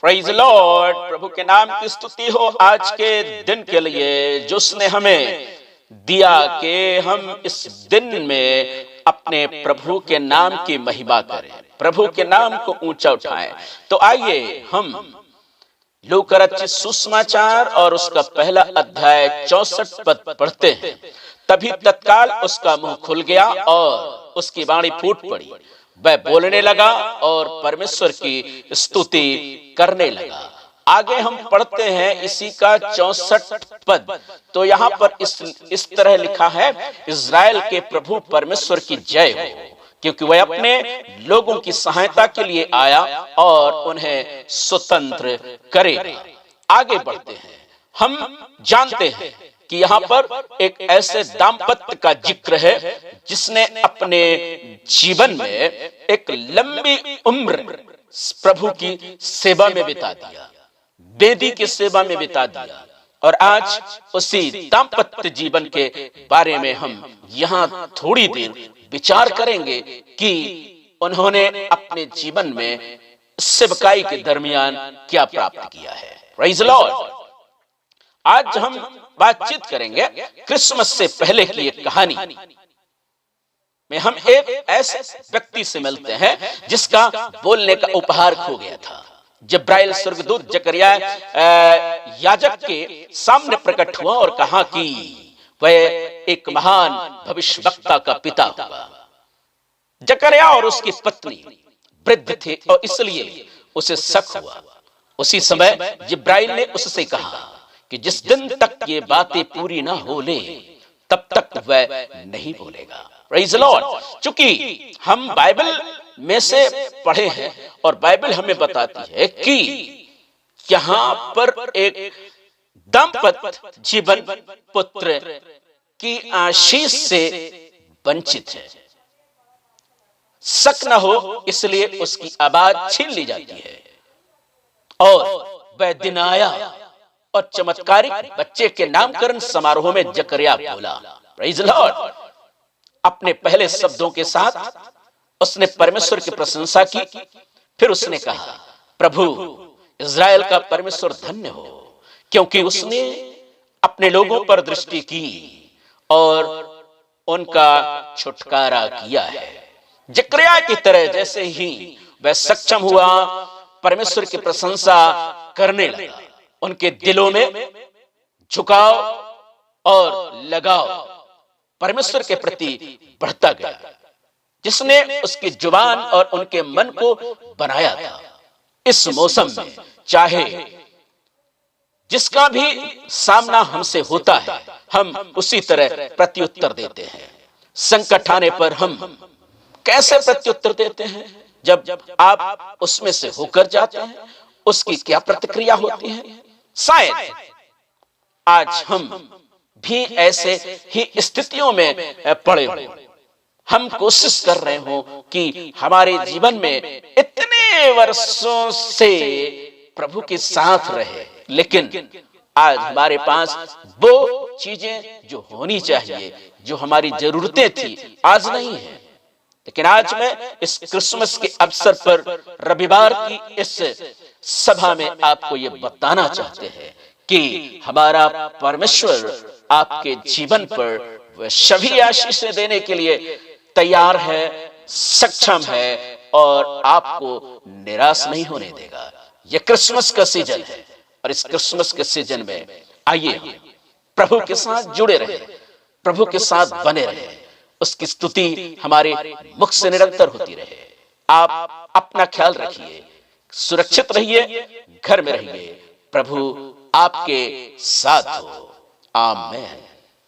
Praise Lord. प्रभु के नाम की स्तुति हो आज के दिन के लिए जो उसने हमें दिया कि हम इस दिन में अपने प्रभु के नाम की महिमा करें, प्रभु के नाम को ऊंचा उठाएं। तो आइए हम लूका रचित सुसमाचार और उसका पहला अध्याय 64 पद पढ़ते हैं। तभी तत्काल उसका मुंह खुल गया और उसकी वाणी फूट पड़ी, वह बोलने लगा और परमेश्वर की स्तुति करने लगा। आगे हम पढ़ते हैं इसी का 64 पद। तो यहाँ पर इस तरह लिखा है, इज़राइल के प्रभु परमेश्वर की जय हो, क्योंकि वह अपने लोगों की सहायता के लिए आया और उन्हें स्वतंत्र करेगा। आगे बढ़ते हैं। हम जानते हैं कि यहाँ पर एक ऐसे दाम्पत्य का जिक्र है जिसने अपने जीवन में एक लंबी उम्र प्रभु की सेवा में बिता दिया, वेदी की सेवा में बिता दिया। और आज उसी दाम्पत्य जीवन के बारे में हम यहाँ थोड़ी देर विचार करेंगे कि उन्होंने अपने जीवन में सेवकाई के दरमियान क्या प्राप्त किया है। Praise Lord. आज हम बातचीत करेंगे क्रिसमस से पहले की एक कहानी में। हम एक ऐसे व्यक्ति से मिलते हैं जिसका बोलने का उपहार खो गया था। जिब्राइल स्वर्गदूत जकरिया याजक के सामने प्रकट हुआ और कहा कि वह एक महान भविष्यवक्ता का पिता होगा। जकरिया और उसकी पत्नी वृद्ध थे और इसलिए उसे शक हुआ। उसी समय जिब्राइल ने उससे कहा कि जिस दिन तक ये बातें पूरी ना हो ले तब तक वह नहीं बोलेगा। Praise Lord. चूंकि हम बाइबल में से पढ़े हैं और बाइबल हमें बताती है कि यहाँ पर एक दाम्पत्य जीवन पुत्र की आशीष से वंचित है। शक न हो इसलिए उसकी आवाज छीन ली जाती है और वह दिन आया और चमत्कारिक बच्चे के नामकरण समारोह में जकरिया बोला। Praise Lord. अपने पहले शब्दों के साथ उसने परमेश्वर की प्रशंसा की। फिर उसने कहा, प्रभु इज़राइल का परमेश्वर धन्य हो, क्योंकि उसने अपने लोगों पर दृष्टि की और उनका छुटकारा किया है। जकरिया की तरह जैसे ही वह सक्षम हुआ परमेश्वर की प्रशंसा करने लगा, उनके दिलों में झुकाव और लगाव परमेश्वर के प्रति बढ़ता गया, जिसने उसकी जुबान और उनके मन को बनाया था। इस मौसम में चाहे जिसका भी सामना हमसे होता है, हम उसी तरह प्रत्युत्तर देते हैं। संकट आने पर हम कैसे प्रत्युत्तर देते हैं? जब आप उसमें से होकर जाते हैं, उसकी क्या प्रतिक्रिया होती है? शायद आज हम भी ऐसे ही स्थितियों में पड़े हो। हम कोशिश कर रहे हो कि हमारे जीवन में इतने वर्षों से प्रभु के साथ रहे, लेकिन आज हमारे पास वो चीजें जो होनी चाहिए, जो हमारी जरूरतें थी, आज नहीं है। लेकिन आज मैं इस क्रिसमस के अवसर पर रविवार की इस सभा में आपको ये बताना चाहते हैं कि हमारा परमेश्वर आपके जीवन पर वह सभी आशीषें देने के लिए तैयार है, सक्षम है और आपको निराश नहीं होने देगा। यह क्रिसमस का सीजन है और इस क्रिसमस के सीजन में आइए प्रभु के साथ जुड़े रहे, प्रभु के साथ बने रहे, उसकी स्तुति हमारे मुख से निरंतर होती रहे। आप अपना ख्याल रखिए, सुरक्षित रहिए, घर में रहिए। प्रभु आपके साथ हो। आमीन।